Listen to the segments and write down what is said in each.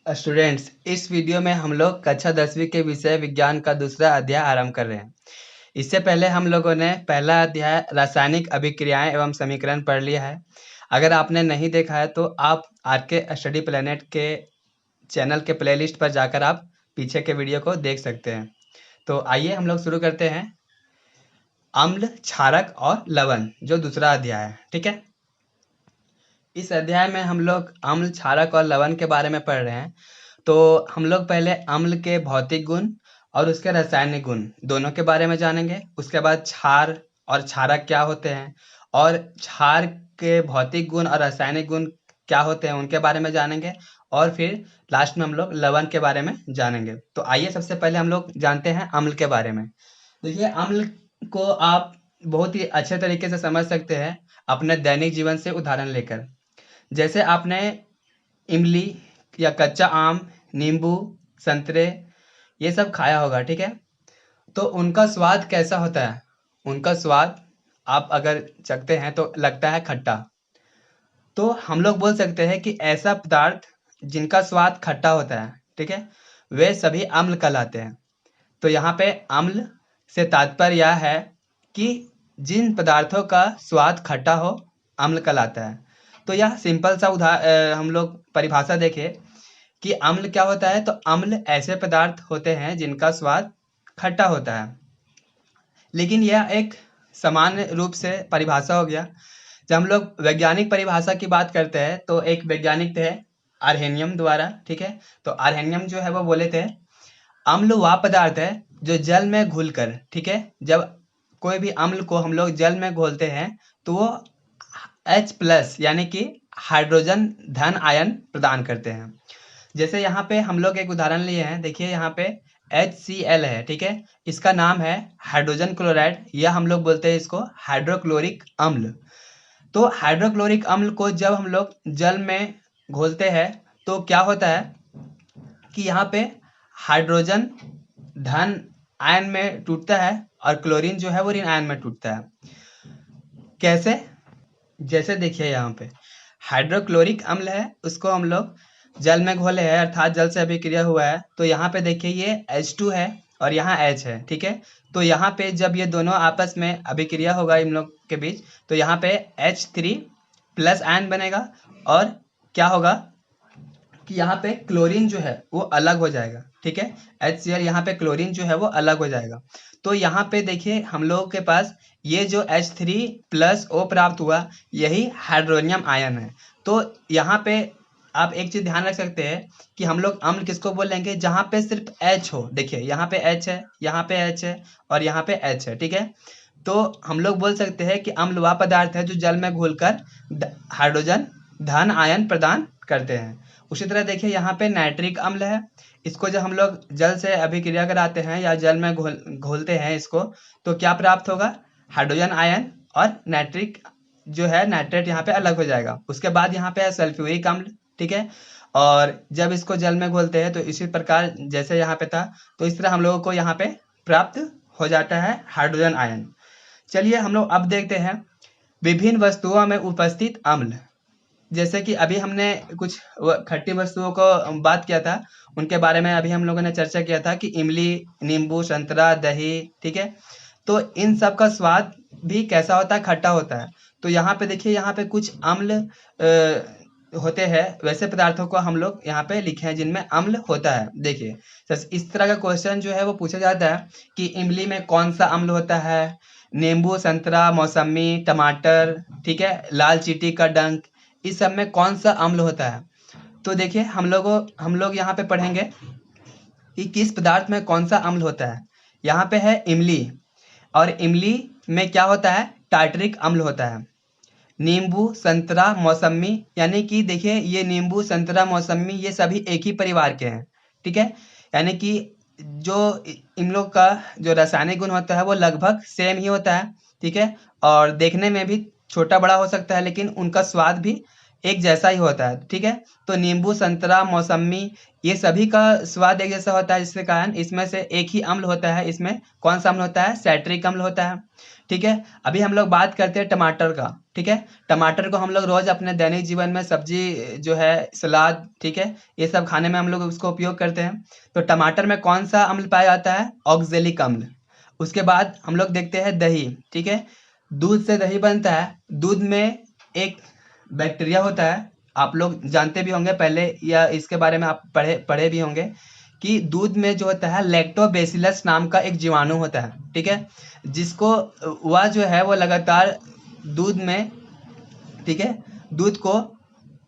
Students, इस video में हम लोग कक्षा 10वीं के विषय विज्ञान का दूसरा अध्याय आरंभ कर रहे हैं। इससे पहले हम लोगों ने पहला अध्याय रासायनिक अभिक्रियाएं एवं समीकरण पढ़ लिया है। अगर आपने नहीं देखा है तो आप आर के स्टडी प्लेनेट के चैनल के प्लेलिस्ट पर जाकर आप पीछे के वीडियो को देख सकते हैं। तो आइए हम लोग शुरू करते हैं। अम्ल, क्षारक और लवण जो दूसरा अध्याय है, ठीक है। इस अध्याय में हम लोग अम्ल, क्षारक और लवण के बारे में पढ़ रहे हैं। तो हम लोग पहले अम्ल के भौतिक गुण और उसके रासायनिक गुण दोनों के बारे में जानेंगे। उसके बाद क्षार और क्षारक क्या होते हैं और क्षार के भौतिक गुण और रासायनिक गुण क्या होते हैं उनके बारे में जानेंगे। और फिर लास्ट में हम लोग लवण के बारे में जानेंगे। तो आइए सबसे पहले हम लोग जानते हैं अम्ल के बारे में। देखिए, अम्ल को आप बहुत ही अच्छे तरीके से समझ सकते हैं अपने दैनिक जीवन से उदाहरण लेकर। जैसे आपने इमली या कच्चा आम, नींबू, संतरे ये सब खाया होगा, ठीक है। तो उनका स्वाद कैसा होता है? उनका स्वाद आप अगर चखते हैं तो लगता है खट्टा। तो हम लोग बोल सकते हैं कि ऐसा पदार्थ जिनका स्वाद खट्टा होता है, ठीक है, वे सभी अम्ल कहलाते हैं। तो यहाँ पे अम्ल से तात्पर्य यह है कि जिन पदार्थों का स्वाद खट्टा हो, अम्ल कहलाता है। तो यह सिंपल सा हम लोग परिभाषा देखें कि अम्ल क्या होता है। तो अम्ल ऐसे पदार्थ होते हैं जिनका स्वाद खट्टा होता है। लेकिन यह एक सामान्य रूप से परिभाषा हो गया। जब हम लोग वैज्ञानिक परिभाषा की बात करते हैं तो एक वैज्ञानिक थे आर्हेनियम द्वारा, ठीक है। तो आर्हेनियम जो है वो बोले थे अम्ल वह पदार्थ है जो जल में घुलकर, ठीक है, जब कोई भी अम्ल को हम लोग जल में घोलते हैं तो वो H+ यानी कि हाइड्रोजन धन आयन प्रदान करते हैं। जैसे यहाँ पे हम लोग एक उदाहरण लिए हैं। देखिए यहाँ पे HCl है, ठीक है, इसका नाम है हाइड्रोजन क्लोराइड, या हम लोग बोलते हैं इसको हाइड्रोक्लोरिक अम्ल। तो हाइड्रोक्लोरिक अम्ल को जब हम लोग जल में घोलते हैं तो क्या होता है कि यहाँ पे हाइड्रोजन धन आयन में टूटता है और क्लोरीन जो है वो ऋण आयन में टूटता है। कैसे? जैसे देखिए यहाँ पे हाइड्रोक्लोरिक अम्ल है, उसको हम लोग जल में घोले हैं अर्थात जल से अभिक्रिया हुआ है। तो यहाँ पे देखिए ये H2 है और यहाँ H है, ठीक है। तो यहाँ पे जब ये दोनों आपस में अभिक्रिया होगा इन लोग के बीच तो यहाँ पे H3+ आयन बनेगा और क्या होगा कि यहाँ पे क्लोरीन जो है वो अलग हो जाएगा, ठीक है। HCl यहाँ पे क्लोरीन जो है वो अलग हो जाएगा। तो यहाँ पे देखिए हम लोगों के पास ये जो H3+O प्राप्त हुआ यही हाइड्रोनियम आयन है। तो यहाँ पे आप एक चीज ध्यान रख सकते हैं कि हम लोग अम्ल किसको बोलेंगे जहाँ पे सिर्फ H हो। देखिए यहाँ पे H है, यहाँ पे H है और यहाँ पे H है, ठीक है। तो हम लोग बोल सकते हैं कि अम्ल वह पदार्थ है जो जल में घुलकर हाइड्रोजन धन आयन प्रदान करते हैं। उसी तरह देखिए यहाँ पे नाइट्रिक अम्ल है। इसको जब हम लोग जल से अभिक्रिया कराते हैं या जल में घोलते हैं इसको तो क्या प्राप्त होगा? हाइड्रोजन आयन और नाइट्रिक जो है नाइट्रेट यहाँ पे अलग हो जाएगा। उसके बाद यहाँ पे है सल्फ्यूरिक अम्ल, ठीक है। और जब इसको जल में घोलते हैं तो इसी प्रकार जैसे यहाँ पे था तो इस तरह हम लोगों को यहाँ पे प्राप्त हो जाता है हाइड्रोजन आयन। चलिए हम लोग अब देखते हैं विभिन्न वस्तुओं में उपस्थित अम्ल। जैसे कि अभी हमने कुछ खट्टी वस्तुओं को बात किया था, उनके बारे में अभी हम लोगों ने चर्चा किया था कि इमली, नींबू, संतरा, दही, ठीक है। तो इन सब का स्वाद भी कैसा होता है? खट्टा होता है। तो यहाँ पे देखिए यहाँ पे कुछ अम्ल होते हैं, वैसे पदार्थों को हम लोग यहाँ पे लिखे हैं जिनमें अम्ल होता है। देखिए इस तरह का क्वेश्चन जो है वो पूछा जाता है कि इमली में कौन सा अम्ल होता है, नींबू, संतरा, मौसमी, टमाटर, ठीक है, लाल चींटी का डंक, इस सब में कौन सा अम्ल होता है। तो देखिए हम लोग यहाँ पे पढ़ेंगे कि किस पदार्थ में कौन सा अम्ल होता है। यहाँ पे है इमली और इमली में क्या होता है? टार्टरिक अम्ल होता है। नींबू, संतरा, मौसमी, यानी कि देखिए ये नींबू, संतरा, मौसमी ये सभी एक ही परिवार के हैं, ठीक है। यानी कि जो इन लोग का जो रासायनिक गुण होता है वो लगभग सेम ही होता है, ठीक है। और देखने में भी छोटा बड़ा हो सकता है लेकिन उनका स्वाद भी एक जैसा ही होता है, ठीक है। तो नींबू, संतरा, मौसमी ये सभी का स्वाद एक जैसा होता है जिसके कारण इसमें से एक ही अम्ल होता है। इसमें कौन सा अम्ल होता है? सैट्रिक अम्ल होता है, ठीक है। अभी हम लोग बात करते हैं टमाटर का, ठीक है। टमाटर को हम लोग रोज अपने दैनिक जीवन में सब्जी जो है, सलाद, ठीक है, ये सब खाने में हम लोग उसको उपयोग करते हैं। तो टमाटर में कौन सा अम्ल पाया जाता है? ऑक्जेलिक अम्ल। उसके बाद हम लोग देखते हैं दही, ठीक है। दूध से दही बनता है। दूध में एक बैक्टीरिया होता है, आप लोग जानते भी होंगे पहले, या इसके बारे में आप पढ़े भी होंगे कि दूध में जो होता है लैक्टोबैसिलस नाम का एक जीवाणु होता है, ठीक है, जिसको वह जो है वो लगातार दूध में, ठीक है, दूध को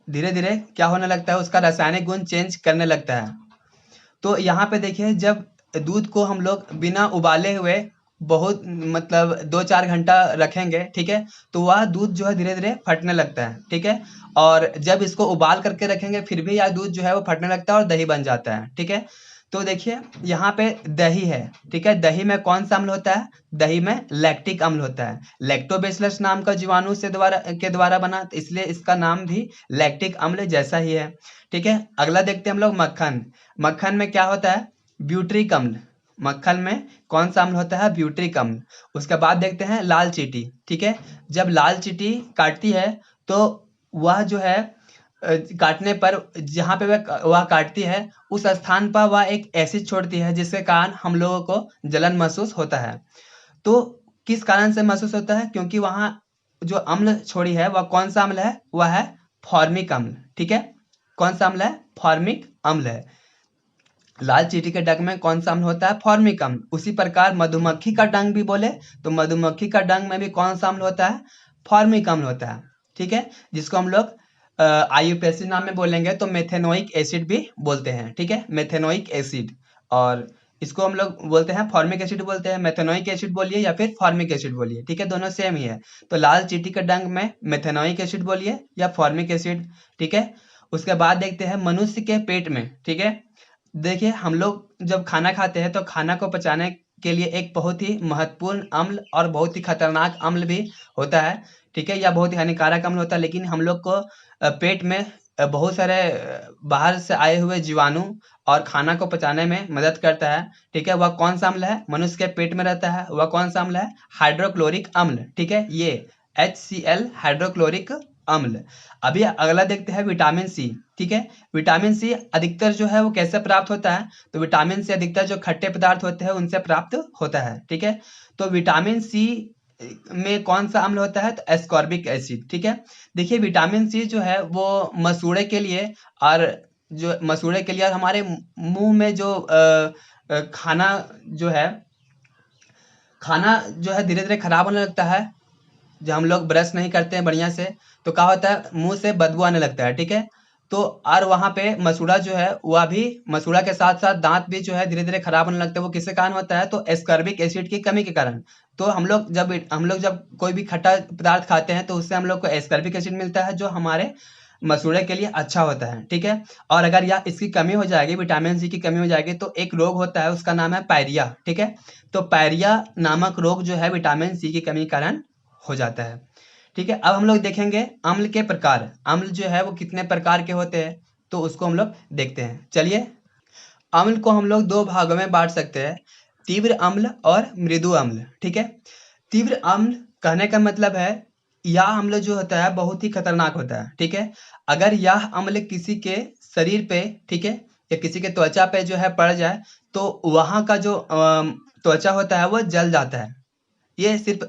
धीरे धीरे क्या होने लगता है, उसका रासायनिक गुण चेंज करने लगता है। तो यहाँ पे देखिए, जब दूध को हम लोग बिना उबाले हुए बहुत मतलब 2-4 घंटा रखेंगे, ठीक है, तो वह दूध जो है धीरे धीरे फटने लगता है, ठीक है। और जब इसको उबाल करके रखेंगे फिर भी यह दूध जो है वो फटने लगता है और दही बन जाता है, ठीक है। तो देखिए यहाँ पे दही है, ठीक है। दही में कौन सा अम्ल होता है? दही में लैक्टिक अम्ल होता है। लैक्टोबैसिलस नाम का जीवाणु से द्वारा बना, तो इसलिए इसका नाम भी लैक्टिक अम्ल जैसा ही है, ठीक है। अगला देखते हैं हम लोग मक्खन। मक्खन में क्या होता है? ब्यूट्रिक अम्ल। मक्खन में कौन सा अम्ल होता है? ब्यूट्रिक अम्ल। उसके बाद देखते हैं लाल चींटी, ठीक है। जब लाल चींटी काटती है तो वह जो है काटने पर जहाँ पे वह काटती है उस स्थान पर वह एक एसिड छोड़ती है, जिसके कारण हम लोगों को जलन महसूस होता है। तो किस कारण से महसूस होता है? क्योंकि वहाँ जो अम्ल छोड़ी है वह कौन सा अम्ल है? वह है फॉर्मिक अम्ल, ठीक है। कौन सा अम्ल है? फॉर्मिक अम्ल है। लाल चींटी के डंक में कौन सा अम्ल होता है? फॉर्मिक अम्ल। उसी प्रकार मधुमक्खी का डंक भी बोले तो मधुमक्खी का डंक में भी कौन सा अम्ल होता है? फॉर्मिक अम्ल होता है, ठीक है, जिसको हम लोग आयुर्वेदिक नाम में बोलेंगे तो मेथेनोइक एसिड भी बोलते हैं, ठीक है, मेथेनोइक एसिड। और इसको हम लोग बोलते हैं फॉर्मिक एसिड बोलते हैं। मेथेनोइक एसिड बोलिए या फिर फॉर्मिक एसिड बोलिए, ठीक है, दोनों सेम ही है। तो लाल चींटी के डंक में मेथेनोइक एसिड बोलिए या फॉर्मिक एसिड, ठीक है। उसके बाद देखते हैं मनुष्य के पेट में, ठीक है। देखिए हम लोग जब खाना खाते हैं तो खाना को पचाने के लिए एक बहुत ही महत्वपूर्ण अम्ल और बहुत ही खतरनाक अम्ल भी होता है, ठीक है, या बहुत ही हानिकारक अम्ल होता है। लेकिन हम लोग को पेट में बहुत सारे बाहर से आए हुए जीवाणु और खाना को पचाने में मदद करता है, ठीक है। वह कौन सा अम्ल है? मनुष्य के पेट में रहता है, वह कौन सा अम्ल है? हाइड्रोक्लोरिक अम्ल, ठीक है, ये HCl हाइड्रोक्लोरिक अम्ल। अभी अगला देखते हैं विटामिन सी, ठीक है। विटामिन सी अधिकतर जो है वो कैसे प्राप्त होता है? तो विटामिन सी अधिकतर जो खट्टे पदार्थ होते हैं उनसे प्राप्त होता है, ठीक है। तो विटामिन सी में कौन सा अम्ल होता है? तो एस्कॉर्बिक एसिड, ठीक है। देखिए विटामिन सी जो है वो मसूड़े के लिए और और हमारे मुंह में जो खाना जो है, धीरे धीरे खराब होने लगता है जब हम लोग ब्रश नहीं करते हैं बढ़िया से, तो क्या होता है? मुंह से बदबू आने लगता है, ठीक है। तो और वहाँ पे मसूड़ा जो है वह भी, मसूड़ा के साथ साथ दांत भी जो है धीरे धीरे खराब होने लगता है। वो किसके कारण होता है? तो एस्कॉर्बिक एसिड की कमी के कारण। तो हम लोग जब कोई भी खट्टा पदार्थ खाते हैं तो उससे हम लोग को एस्कॉर्बिक एसिड मिलता है जो हमारे मसूड़े के लिए अच्छा होता है, ठीक है। और अगर यह इसकी कमी हो जाएगी, विटामिन सी की कमी हो जाएगी, तो एक रोग होता है उसका नाम है पायरिया, ठीक है। तो पायरिया नामक रोग जो है विटामिन सी की कमी के कारण हो जाता है, ठीक है। अब हम लोग देखेंगे अम्ल के प्रकार। अम्ल जो है वो कितने प्रकार के होते हैं तो उसको हम लोग देखते हैं, चलिए। अम्ल को हम लोग 2 भागों में बांट सकते हैं, तीव्र अम्ल और मृदु अम्ल, ठीक है। तीव्र अम्ल कहने का मतलब है यह अम्ल जो होता है बहुत ही खतरनाक होता है, ठीक है। अगर यह अम्ल किसी के शरीर पे, ठीक है, या किसी के त्वचा पे जो है पड़ जाए तो वहाँ का जो त्वचा होता है वो जल जाता है। ये सिर्फ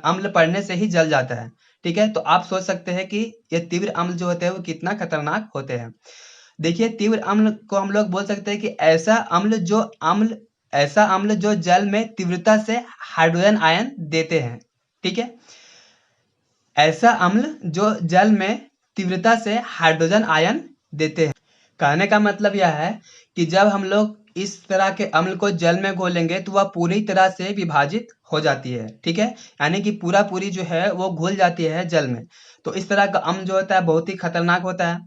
अम्ल पड़ने से ही जल जाता है, ठीक है। तो आप सोच सकते हैं कि ये तीव्र अम्ल जो होते हैं वो कितना खतरनाक होते हैं। देखिए तीव्र अम्ल को हम लोग बोल सकते हैं कि ऐसा अम्ल जो जल में तीव्रता से हाइड्रोजन आयन देते हैं, ठीक है। ऐसा अम्ल जो जल में तीव्रता से हाइड्रोजन आयन देते हैं। कहने का मतलब यह है कि जब हम लोग इस तरह के अम्ल को जल में घोलेंगे तो वह पूरी तरह से विभाजित हो जाती है, ठीक है, यानी कि पूरी जो है वो घुल जाती है जल में। तो इस तरह का अम्ल जो होता है बहुत ही खतरनाक होता है।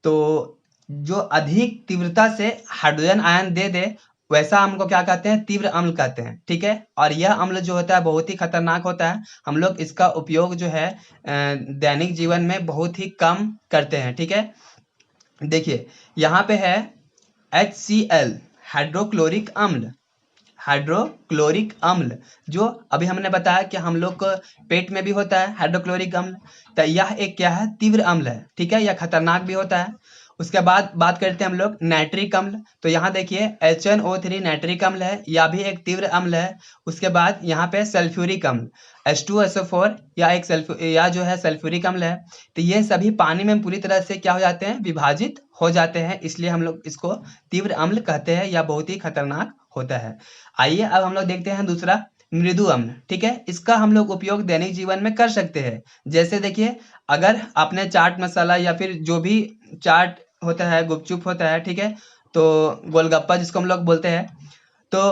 तो जो अधिक तीव्रता से हाइड्रोजन आयन दे दे वैसा अम्ल को क्या कहते हैं? तीव्र अम्ल कहते हैं, ठीक है। और यह अम्ल जो होता है बहुत ही खतरनाक होता है। हम लोग इसका उपयोग जो है दैनिक जीवन में बहुत ही कम करते हैं, ठीक है। देखिए यहाँ पे है HCl हाइड्रोक्लोरिक अम्ल। हाइड्रोक्लोरिक अम्ल, जो अभी हमने बताया कि हम लोग को पेट में भी होता है हाइड्रोक्लोरिक अम्ल। तो यह एक क्या है, तीव्र अम्ल है, ठीक है, यह खतरनाक भी होता है। उसके बाद बात करते हैं हम लोग नाइट्रिक अम्ल। तो यहाँ देखिए HNO3 नाइट्रिक अम्ल है, यह भी एक तीव्र अम्ल है। उसके बाद यहाँ पे सल्फ्यूरिक अम्ल H2SO4 या जो है सल्फ्यूरिक अम्ल है। तो ये सभी पानी में पूरी तरह से क्या हो जाते हैं, विभाजित हो जाते हैं, इसलिए हम लोग इसको तीव्र अम्ल कहते हैं, या बहुत ही खतरनाक होता है। आइए अब हम लोग देखते हैं दूसरा मृदु अम्ल, ठीक है। इसका हम लोग उपयोग दैनिक जीवन में कर सकते हैं। जैसे देखिए, अगर आपने चाट मसाला या फिर जो भी चाट होता है, गुपचुप होता है, ठीक है, तो गोलगप्पा जिसको हम लोग बोलते हैं, तो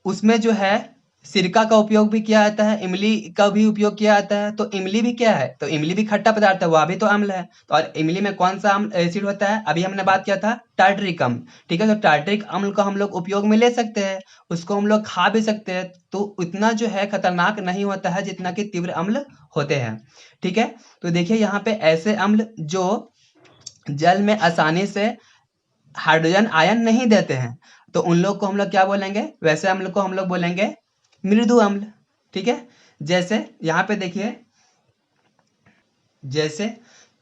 उसमें जो है सिरका का उपयोग भी किया जाता है, इमली का भी उपयोग किया जाता है। तो इमली भी क्या है, तो इमली भी खट्टा पदार्थ है, वह भी तो अम्ल है। तो और इमली में कौन सा अम्ल एसिड होता है, अभी हमने बात किया था टार्टरिक अम्ल, ठीक है। तो टार्टरिक अम्ल को हम लोग उपयोग में ले सकते हैं, उसको हम लोग खा भी सकते हैं। तो उतना जो है खतरनाक नहीं होता है जितना कि तीव्र अम्ल होते हैं, ठीक है। तो देखिए यहाँ पे ऐसे अम्ल जो जल में आसानी से हाइड्रोजन आयन नहीं देते हैं, तो उन लोग को हम लोग क्या बोलेंगे, वैसे अम्ल को हम लोग बोलेंगे मृदु अम्ल, ठीक है। जैसे यहाँ पे देखिए, जैसे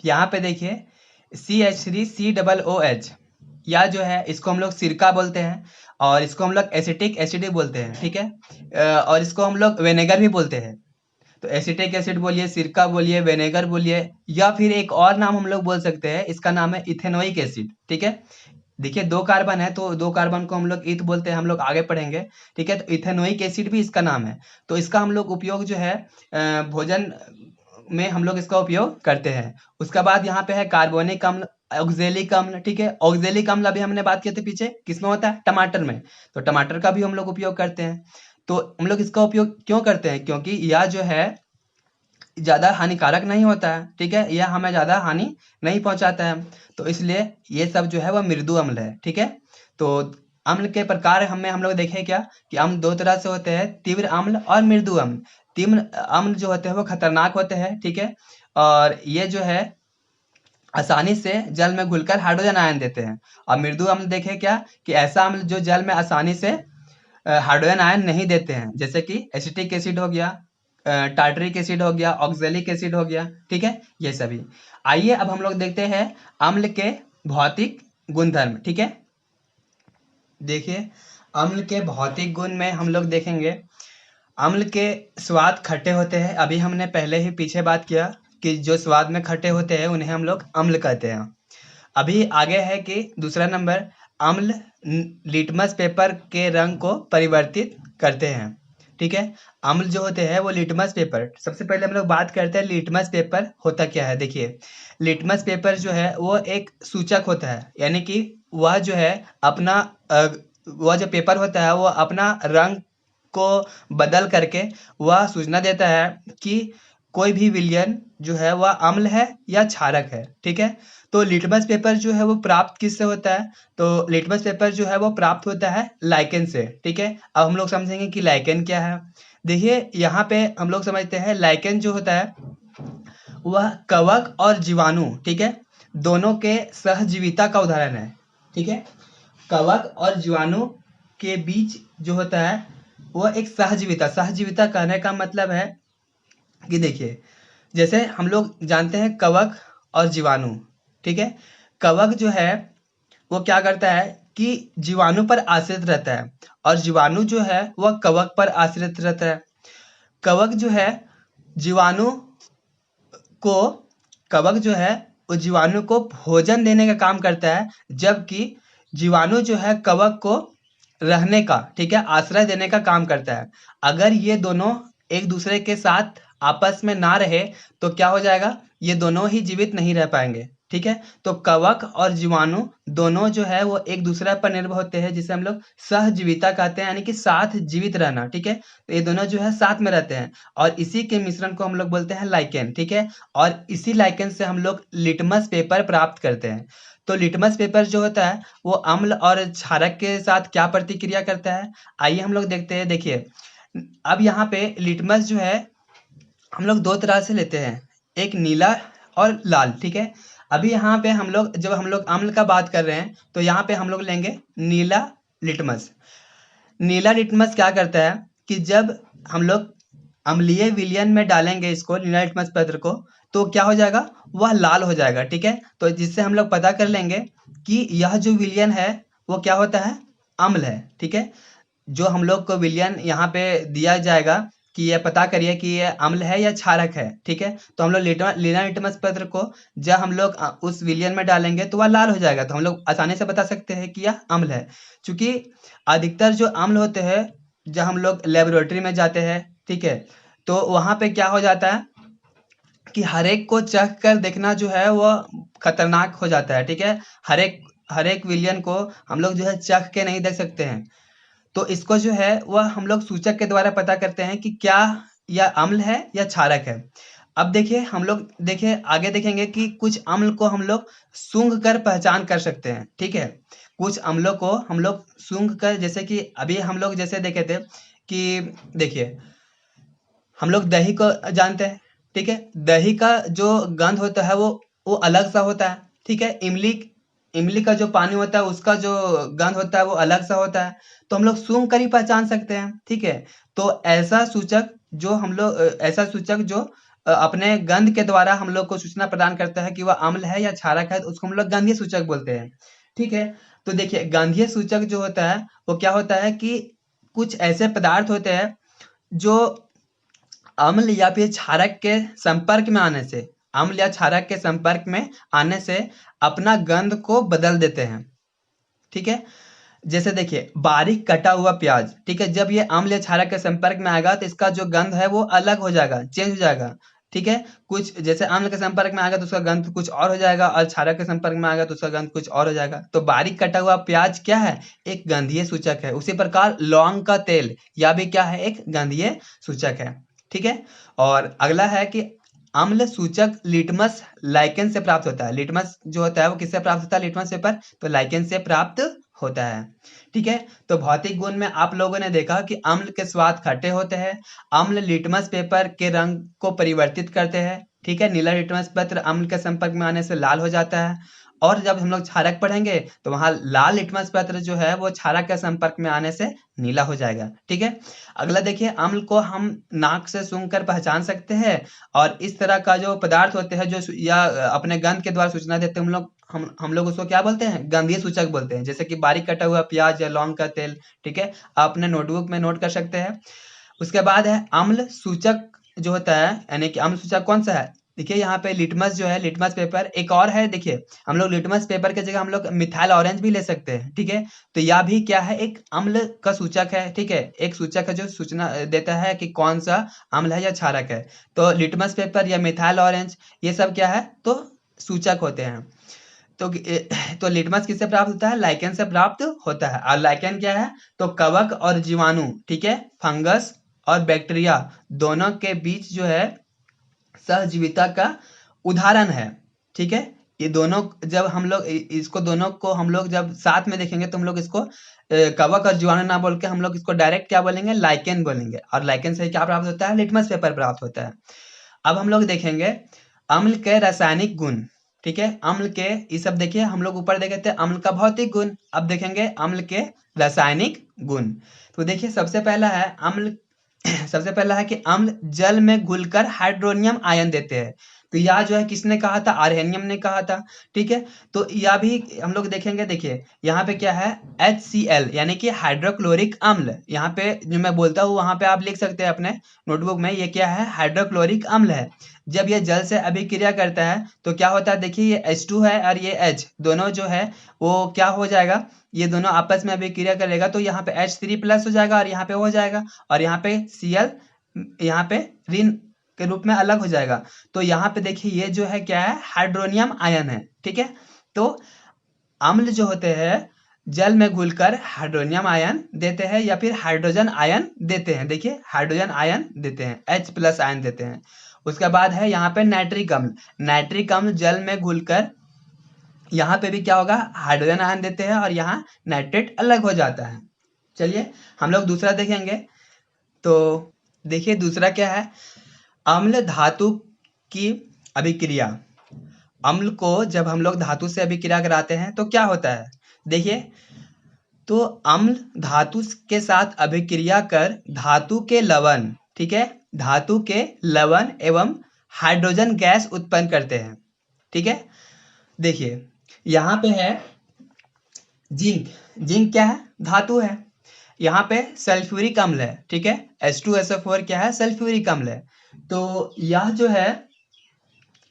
यहाँ पे देखिए CH3COOH, या जो है इसको हम लोग सिरका बोलते हैं, और इसको हम लोग एसिटिक एसिड भी बोलते हैं, ठीक है। और इसको हम लोग विनेगर भी बोलते हैं। तो एसिटिक एसिड बोलिए, सिरका बोलिए, विनेगर बोलिए, या फिर एक और नाम हम लोग बोल सकते हैं, इसका नाम है इथेनोइक एसिड, ठीक है। देखिए 2 कार्बन है, तो 2 कार्बन को हम लोग ईथ बोलते हैं, हम लोग आगे पढ़ेंगे, ठीक है। तो इथेनोइक एसिड भी इसका नाम है। तो इसका हम लोग उपयोग जो है भोजन में हम लोग इसका उपयोग करते हैं। उसके बाद यहाँ पे है कार्बोनिक अम्ल, ऑक्जेलिक अम्ल, ठीक है। ऑक्जेलिक अम्ल अभी हमने बात किए थे पीछे, किसमें होता है, टमाटर में। तो टमाटर का भी हम लोग उपयोग करते हैं। तो हम लोग इसका उपयोग क्यों करते हैं, क्योंकि यह जो है ज़्यादा हानिकारक नहीं होता है, ठीक है, यह हमें ज़्यादा हानि नहीं पहुंचाता है। तो इसलिए ये सब जो है वह मृदु अम्ल है, ठीक है। तो अम्ल के प्रकार हम लोग देखें क्या, कि अम्ल 2 तरह से होते हैं, तीव्र अम्ल और मृदु अम्ल। तीव्र अम्ल जो होते हैं वो खतरनाक होते हैं, ठीक है, और ये जो है आसानी से जल में घुलकर हाइड्रोजन आयन देते हैं। और मृदु अम्ल देखें क्या, कि ऐसा अम्ल जो जल में आसानी से हाइड्रोजन आयन नहीं देते हैं, जैसे कि एसिटिक एसिड हो गया, टार्टरिक एसिड हो गया, ऑक्जेलिक एसिड हो गया, ठीक है, ये सभी। आइए अब हम लोग देखते हैं अम्ल के भौतिक गुणधर्म, ठीक है। देखिए अम्ल के भौतिक गुण में हम लोग देखेंगे, अम्ल के स्वाद खट्टे होते हैं, अभी हमने पहले ही पीछे बात किया कि जो स्वाद में खट्टे होते हैं उन्हें हम लोग अम्ल कहते हैं। अभी आगे है कि दूसरा नंबर, अम्ल लिटमस पेपर के रंग को परिवर्तित करते हैं, ठीक है। अम्ल जो होते हैं वो लिटमस पेपर, सबसे पहले हम लोग बात करते हैं लिटमस पेपर होता क्या है। देखिए लिटमस पेपर जो है वो एक सूचक होता है, यानी कि वह जो है अपना वह जो पेपर होता है वो अपना रंग को बदल करके वह सूचना देता है कि कोई भी विलयन जो है वह अम्ल है या क्षारक है, ठीक है। तो लिटमस पेपर जो है वो प्राप्त किससे होता है, तो लिटमस पेपर जो है वो प्राप्त होता है लाइकेन से, ठीक है। अब हम लोग समझेंगे कि लाइकेन क्या है। देखिए यहाँ पे हम लोग समझते हैं लाइकेन जो होता है वह कवक और जीवाणु, ठीक है, दोनों के सहजीविता का उदाहरण है, ठीक है। कवक और जीवाणु के बीच जो होता है वह एक सहजीविता, सहजीविता कहने का मतलब है कि देखिए जैसे हम लोग जानते हैं कवक और जीवाणु, ठीक है। कवक जो है वो क्या करता है कि जीवाणु पर आश्रित रहता है, और जीवाणु जो है वह कवक पर आश्रित रहता है। कवक जो है जीवाणु को कवक जो है वो जीवाणु को भोजन देने का काम करता है, जबकि जीवाणु जो है कवक को रहने का, ठीक है, आश्रय देने का काम करता है। अगर ये दोनों एक दूसरे के साथ आपस में ना रहे तो क्या हो जाएगा, ये दोनों ही जीवित नहीं रह पाएंगे, ठीक है। तो कवक और जीवाणु दोनों जो है वो एक दूसरे पर निर्भर होते हैं, जिसे हम लोग सहजीविता कहते हैं, यानी कि साथ जीवित रहना, ठीक है। तो ये दोनों जो है साथ में रहते हैं, और इसी के मिश्रण को हम लोग बोलते हैं लाइकेन, ठीक है। और इसी लाइकेन से हम लोग लिटमस पेपर प्राप्त करते हैं। तो लिटमस पेपर जो होता है वो अम्ल और क्षारक के साथ क्या प्रतिक्रिया करता है, आइए हम लोग देखते हैं। देखिए अब यहाँ पे लिटमस जो है हम लोग 2 तरह से लेते हैं, एक नीला और लाल, ठीक है। अभी यहाँ पे हम लोग जब हम लोग अम्ल का बात कर रहे हैं तो यहाँ पे हम लोग लेंगे नीला लिटमस। नीला लिटमस क्या करता है कि जब हम लोग अम्लीय विलयन में डालेंगे इसको, नीला लिटमस पत्र को, तो क्या हो जाएगा, वह लाल हो जाएगा। ठीक है, तो जिससे हम लोग पता कर लेंगे कि यह जो विलयन है वो क्या होता है, अम्ल है। ठीक है, जो हम लोग को विलयन यहाँ पे दिया जाएगा कि ये पता करिए कि ये अम्ल है या क्षारक है। ठीक है, तो हम लोग नीला लिटमस पत्र को जब हम लोग उस विलयन में डालेंगे तो वह लाल हो जाएगा, तो हम लोग आसानी से बता सकते हैं कि यह अम्ल है। क्योंकि अधिकतर जो अम्ल होते हैं, जब हम लोग लेबोरेटरी में जाते हैं, ठीक है, तो वहाँ पे क्या हो जाता है कि हर एक को चख कर देखना जो है वो खतरनाक हो जाता है। ठीक है, हर एक विलयन को हम लोग जो है चख के नहीं देख सकते हैं। तो इसको जो है वह हम लोग सूचक के द्वारा पता करते हैं कि क्या यह अम्ल है या क्षारक है। अब देखिए, हम लोग देखिए आगे देखेंगे कि कुछ अम्ल को हम लोग सूंघ कर पहचान कर सकते हैं। ठीक है, कुछ अम्लों को हम लोग सूंघ कर, जैसे कि अभी हम लोग जैसे देखे थे कि देखिए हम लोग दही को जानते हैं। ठीक है, दही का जो गंध होता है वो अलग सा होता है। ठीक है, इमली इमली का जो पानी होता है उसका जो गंध होता है वो अलग सा होता है। तो हम लोग सूंघ कर ही पहचान सकते हैं। ठीक है, तो ऐसा सूचक जो अपने गंध के द्वारा हम लोग को सूचना प्रदान करता है कि वह अम्ल है या क्षारक है, तो उसको हम लोग गंधीय सूचक बोलते हैं। ठीक है, तो देखिए गंधीय सूचक जो होता है वो क्या होता है कि कुछ ऐसे पदार्थ होते हैं जो अम्ल या फिर क्षारक के संपर्क में आने से, अम्ल या क्षारक के संपर्क में आने से अपना गंध को बदल देते हैं। ठीक है, जैसे देखिए बारीक कटा हुआ प्याज, ठीक है, जब ये अम्ल या क्षारक के संपर्क में आएगा तो इसका जो गंध है वो अलग हो जाएगा, चेंज हो जाएगा। ठीक है, कुछ जैसे अम्ल के संपर्क में आएगा तो उसका गंध कुछ और हो जाएगा, और क्षारक के संपर्क में आएगा तो उसका गंध कुछ और हो जाएगा। तो बारीक कटा हुआ प्याज क्या है, एक गंधीय सूचक है। उसी प्रकार लौंग का तेल या भी क्या है, एक गंधीय सूचक है। ठीक है, और अगला है कि अम्ल सूचक लिटमस लाइकेन से प्राप्त होता है। लिटमस जो होता है वो किससे प्राप्त होता है, लिटमस पेपर, तो लाइकेन से प्राप्त होता है। ठीक है, तो भौतिक गुण में आप लोगों ने देखा कि अम्ल के स्वाद खट्टे होते हैं। अम्ल लिटमस पेपर के रंग को परिवर्तित करते हैं। ठीक है, नीला लिटमस पत्र अम्ल के संपर्क में आने से लाल हो जाता है। और जब हम लोग क्षारक पढ़ेंगे तो वहां लाल लिटमस पत्र जो है वो क्षारक के संपर्क में आने से नीला हो जाएगा। ठीक है, अगला देखिए, अम्ल को हम नाक से सूंघ कर पहचान सकते हैं, और इस तरह का जो पदार्थ होते हैं जो या अपने गंध के द्वारा सूचना देते हैं, हम लोग उसको क्या बोलते हैं, गंधीय सूचक बोलते हैं। जैसे कि बारीक कटा हुआ प्याज या लौंग का तेल। ठीक है, आप अपने नोटबुक में नोट कर सकते हैं। उसके बाद है अम्ल सूचक जो होता है, यानी कि अम्ल सूचक कौन सा है, देखिए यहाँ पे लिटमस जो है, लिटमस पेपर एक और है। देखिए हम लोग लिटमस पेपर की जगह हम लोग मिथाइल ऑरेंज भी ले सकते हैं। ठीक है, तो यह भी क्या है, एक अम्ल का सूचक है। ठीक है, एक सूचक है जो सूचना देता है कि कौन सा अम्ल है या क्षारक है। तो लिटमस पेपर या मिथाइल ऑरेंज ये सब क्या है, तो सूचक होते हैं। तो तो लिटमस किससे प्राप्त होता है, लाइकेन से प्राप्त होता है। और लाइकेन क्या है, तो कवक और जीवाणु, ठीक है, फंगस और बैक्टीरिया दोनों के बीच जो है सहजीविता का उदाहरण है। ठीक है, ये दोनों जब हम लोग इसको दोनों को हम लोग जब साथ में देखेंगे तो हम लोग इसको कवक और जीवाणु ना बोल के हम लोग इसको डायरेक्ट क्या बोलेंगे, लाइकेन बोलेंगे। और लाइकेन से क्या प्राप्त होता है, लिटमस पेपर प्राप्त होता है। अब हम लोग देखेंगे अम्ल के रासायनिक गुण। ठीक है, अम्ल के ये सब देखिए, हम लोग ऊपर देखे थे अम्ल का भौतिक गुण, अब देखेंगे अम्ल के रासायनिक गुण। तो देखिए सबसे पहला है अम्ल सबसे पहला है कि अम्ल जल में घुलकर हाइड्रोनियम आयन देते हैं। तो यह जो है किसने कहा था, आर्हेनियम ने कहा था। ठीक है, तो यह भी हम लोग देखेंगे। देखिए यहाँ पे क्या है, HCl यानी कि हाइड्रोक्लोरिक अम्ल। यहाँ पे जो मैं बोलता हूँ वहां पे आप लिख सकते हैं अपने नोटबुक में, ये क्या है, हाइड्रोक्लोरिक अम्ल है। जब ये जल से अभिक्रिया करता है तो क्या होता है, देखिए ये H2 है और ये H दोनों जो है वो क्या हो जाएगा, ये दोनों आपस में अभिक्रिया करेगा तो यहाँ पे H3+ हो जाएगा और यहाँ पे हो जाएगा, और यहाँ पे Cl यहाँ पे ऋण के रूप में अलग हो जाएगा। तो यहाँ पे देखिए ये जो है क्या है, हाइड्रोनियम आयन है। ठीक है, तो अम्ल जो होते हैं जल में घुलकर हाइड्रोनियम आयन देते हैं या फिर हाइड्रोजन आयन देते हैं। देखिए हाइड्रोजन आयन देते हैं, H+ आयन देते हैं। उसके बाद है यहाँ पे नाइट्रिक अम्ल। नाइट्रिक अम्ल जल में घुलकर यहाँ पे भी क्या होगा, हाइड्रोजन आयन देते हैं और यहाँ नाइट्रेट अलग हो जाता है। चलिए हम लोग दूसरा देखेंगे। तो देखिए दूसरा क्या है, अम्ल धातु की अभिक्रिया। अम्ल को जब हम लोग धातु से अभिक्रिया कराते हैं तो क्या होता है, देखिए तो अम्ल धातु के साथ अभिक्रिया कर धातु के लवण, ठीक है, धातु के लवण एवं हाइड्रोजन गैस उत्पन्न करते हैं, ठीक है। देखिए यहाँ पे है जिंक। जिंक क्या है? धातु है। यहाँ पे सल्फ्यूरिक अम्ल है, ठीक है, H2SO4 क्या है? सल्फ्यूरिक अम्ल है। तो यह जो है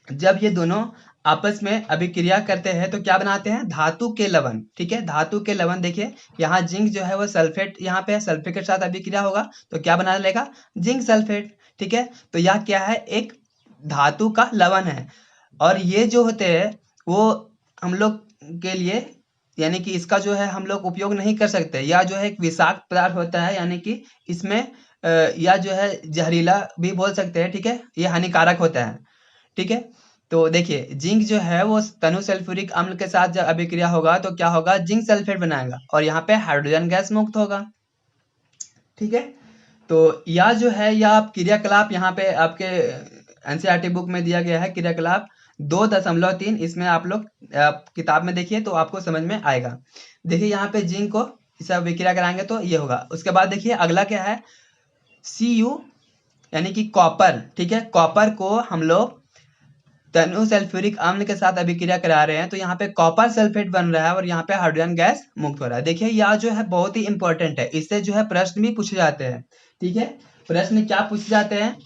जब ये दोनों आपस में अभिक्रिया करते हैं तो क्या बनाते हैं? धातु के लवण, ठीक है, धातु के लवण। देखिए यहाँ जिंक जो है वो सल्फेट यहाँ पे है, सल्फेट के साथ अभिक्रिया होगा तो क्या बना लेगा? जिंक सल्फेट, ठीक है। तो यह क्या है? एक धातु का लवण है। और ये जो होते हैं वो हम लोग के लिए यानी कि इसका जो है हम लोग उपयोग नहीं कर सकते। यह जो है एक विषाक्त पदार्थ होता है, यानी कि इसमें यह जो है जहरीला भी बोल सकते हैं, ठीक है, ये हानिकारक होता है, ठीक है। तो देखिए जिंक जो है वो तनु सल्फ्यूरिक अम्ल के साथ जब अभिक्रिया होगा तो क्या होगा? जिंक सल्फेट बनाएगा और यहाँ पे हाइड्रोजन गैस मुक्त होगा, ठीक है। तो यह जो है यह क्रियाकलाप यहाँ पे आपके एनसीईआरटी बुक में दिया गया है, क्रियाकलाप 2.3। इसमें आप लोग किताब में देखिए तो आपको समझ में आएगा। देखिए यहाँ पे जिंक को इसे अभिक्रिया कराएंगे तो ये होगा। उसके बाद देखिए अगला क्या है? Cu यानी कि कॉपर, ठीक है, कॉपर को हम लोग तनु सल्फ्यूरिक अम्ल के साथ अभिक्रिया करा रहे हैं तो यहाँ पे कॉपर सल्फेट बन रहा है और यहाँ पे हाइड्रोजन गैस मुक्त हो रहा है। देखिए यह जो है बहुत ही इंपॉर्टेंट है, इससे जो है प्रश्न भी पूछे जाते हैं, ठीक है। प्रश्न क्या पूछे जाते हैं?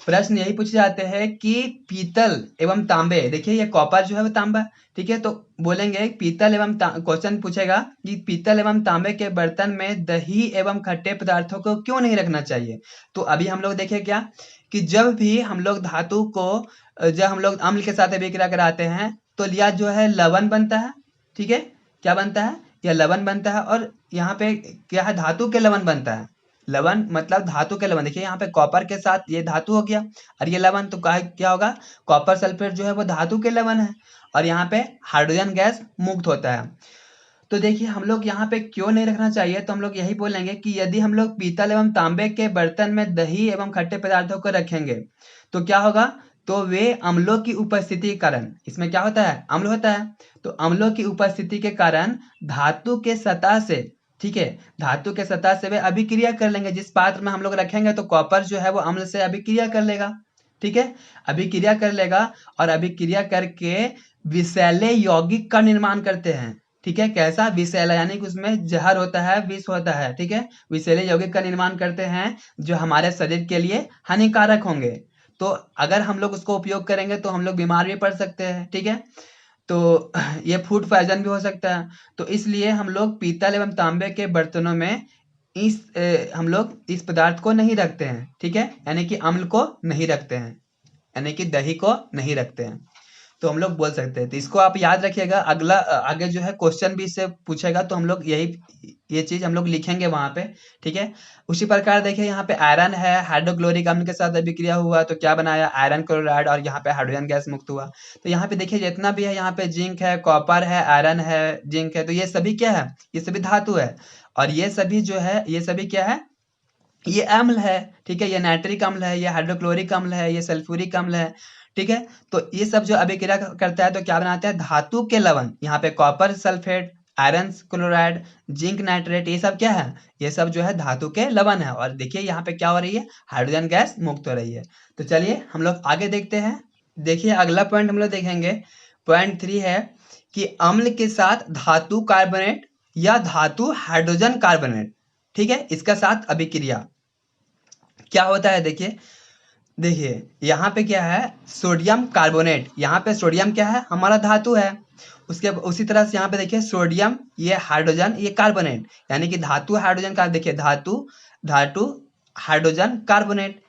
प्रश्न यही पूछे जाते हैं कि पीतल एवं तांबे, देखिए ये कॉपर जो है वो तांबा, ठीक है, तो बोलेंगे पीतल एवं क्वेश्चन पूछेगा कि पीतल एवं तांबे के बर्तन में दही एवं खट्टे पदार्थों को क्यों नहीं रखना चाहिए। तो अभी हम लोग देखें क्या कि जब भी हम लोग धातु को जब हम लोग अम्ल के साथ अभिक्रिया कराते हैं तो यह जो है लवण बनता है, ठीक है, क्या बनता है? यह लवण बनता है। और यहाँ पे क्या है? धातु के लवण बनता है। लवण मतलब धातु के लवण। देखिए यहाँ पे कॉपर के साथ ये धातु हो गया और ये लवण, तो क्या होगा? कॉपर सल्फेट जो है वो धातु के लवण है और यहाँ पे हाइड्रोजन गैस मुक्त होता है। तो देखिए हम लोग यहाँ पे क्यों नहीं रखना चाहिए, तो हम लोग यही बोलेंगे कि यदि हम लोग पीतल एवं तांबे के बर्तन में दही एवं खट्टे पदार्थों को रखेंगे तो क्या होगा? तो वे अम्लों की उपस्थिति के कारण, इसमें क्या होता है? अम्ल होता है। तो अम्लों की उपस्थिति के कारण धातु के सतह से, ठीक है, धातु के सतह से वे अभिक्रिया कर लेंगे। जिस पात्र में हम लोग रखेंगे तो कॉपर जो है वो अम्ल से अभिक्रिया कर लेगा, ठीक है, अभिक्रिया कर लेगा और अभिक्रिया करके विषैले यौगिक का निर्माण करते हैं, ठीक है। कैसा? विषैला, यानी कि उसमें जहर होता है, विष होता है, ठीक है, विषैले यौगिक का निर्माण करते हैं जो हमारे शरीर के लिए हानिकारक होंगे। तो अगर हम लोग उसको उपयोग करेंगे तो हम लोग बीमार भी पड़ सकते हैं, ठीक है। तो ये फूड पॉइजन भी हो सकता है। तो इसलिए हम लोग पीतल एवं तांबे के बर्तनों में हम लोग इस पदार्थ को नहीं रखते हैं, ठीक है, यानी कि अम्ल को नहीं रखते हैं, यानी कि दही को नहीं रखते हैं। तो हम लोग बोल सकते हैं। तो इसको आप याद रखिएगा। अगला आगे जो है क्वेश्चन भी इससे पूछेगा तो हम लोग ये चीज हम लोग लिखेंगे वहां पे, ठीक है। उसी प्रकार देखिए यहाँ पे आयरन है, हाइड्रोक्लोरिक अम्ल के साथ अभिक्रिया हुआ तो क्या बनाया? आयरन क्लोराइड और यहाँ पे हाइड्रोजन गैस मुक्त हुआ। तो यहाँ पे देखिए जितना भी है, यहाँ पे जिंक है, कॉपर है, आयरन है, जिंक है, तो ये सभी क्या है? ये सभी धातु है। और ये सभी जो है ये सभी क्या है? ये अम्ल है, ठीक है, ये नाइट्रिक अम्ल है, ये हाइड्रोक्लोरिक अम्ल है, ये सल्फ्यूरिक अम्ल है, ठीक है। तो ये सब जो अभिक्रिया करता है तो क्या बनाता है? धातु के लवण। यहाँ पे copper sulphate, iron chloride, zinc nitrate, ये सब क्या है? ये सब जो है धातु के लवण है। और देखिए यहाँ पे क्या हो रही है? हाइड्रोजन गैस मुक्त हो रही है। तो चलिए हम लोग आगे देखते हैं। देखिए अगला पॉइंट हम लोग देखेंगे, पॉइंट 3 है कि अम्ल के साथ धातु कार्बोनेट या धातु हाइड्रोजन कार्बोनेट, ठीक है, इसका साथ अभिक्रिया क्या होता है? देखिए देखिए यहाँ पे क्या है? Sodium carbonate. यहाँ पे सोडियम क्या है? हमारा धातु है। उसके उसी तरह से यहाँ पे देखिए सोडियम, ये हाइड्रोजन, ये कार्बोनेट, यानी कि धातु हाइड्रोजन का, देखिए धातु धातु हाइड्रोजन कार्बोनेट,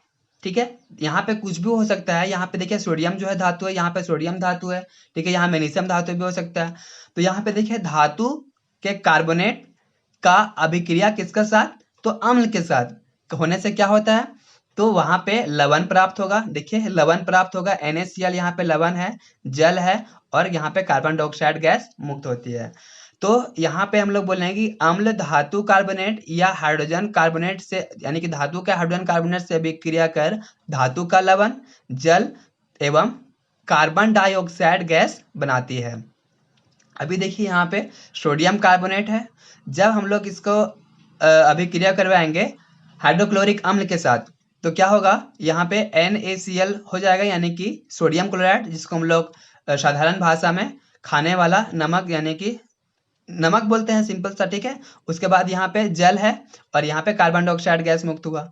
ठीक है। यहाँ पे कुछ भी हो सकता है। यहाँ पे देखिए सोडियम जो है धातु है, यहाँ पे सोडियम धातु है, ठीक है, यहाँ मैग्नीशियम धातु भी हो सकता है। तो यहाँ पे देखिए धातु के कार्बोनेट का अभिक्रिया किसके साथ? तो अम्ल के साथ होने से क्या होता है? तो वहां पे लवण प्राप्त होगा। देखिए लवण प्राप्त होगा, NaCl यहाँ पे लवण है, जल है और यहाँ पे कार्बन डाइऑक्साइड गैस मुक्त होती है। तो यहाँ पे हम लोग बोलेंगे कि अम्ल धातु कार्बोनेट या हाइड्रोजन कार्बोनेट से, यानी कि धातु के हाइड्रोजन कार्बोनेट से अभिक्रिया कर धातु का लवण, जल एवं कार्बन डाइऑक्साइड गैस बनाती है। अभी देखिए यहाँ पे सोडियम कार्बोनेट है। जब हम लोग इसको अभिक्रिया करवाएंगे हाइड्रोक्लोरिक अम्ल के साथ, तो क्या होगा, यहाँ पे NaCl हो जाएगा, यानी कि सोडियम क्लोराइड, जिसको हम लोग साधारण भाषा में खाने वाला नमक यानी कि नमक बोलते हैं, सिंपल सा, ठीक है। उसके बाद यहाँ पे जल है और यहाँ पे कार्बन डाइऑक्साइड गैस मुक्त हुआ।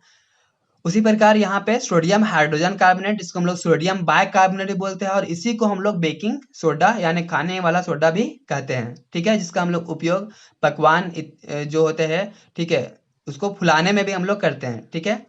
उसी प्रकार यहाँ पे सोडियम हाइड्रोजन कार्बोनेट, जिसको हम लोग सोडियम बाइकार्बोनेट भी बोलते हैं, और इसी को हम लोग बेकिंग सोडा यानी खाने वाला सोडा भी कहते हैं, ठीक है, जिसका हम लोग उपयोग पकवान जो होते हैं, ठीक है, उसको फुलाने में भी हम लोग करते हैं, ठीक है,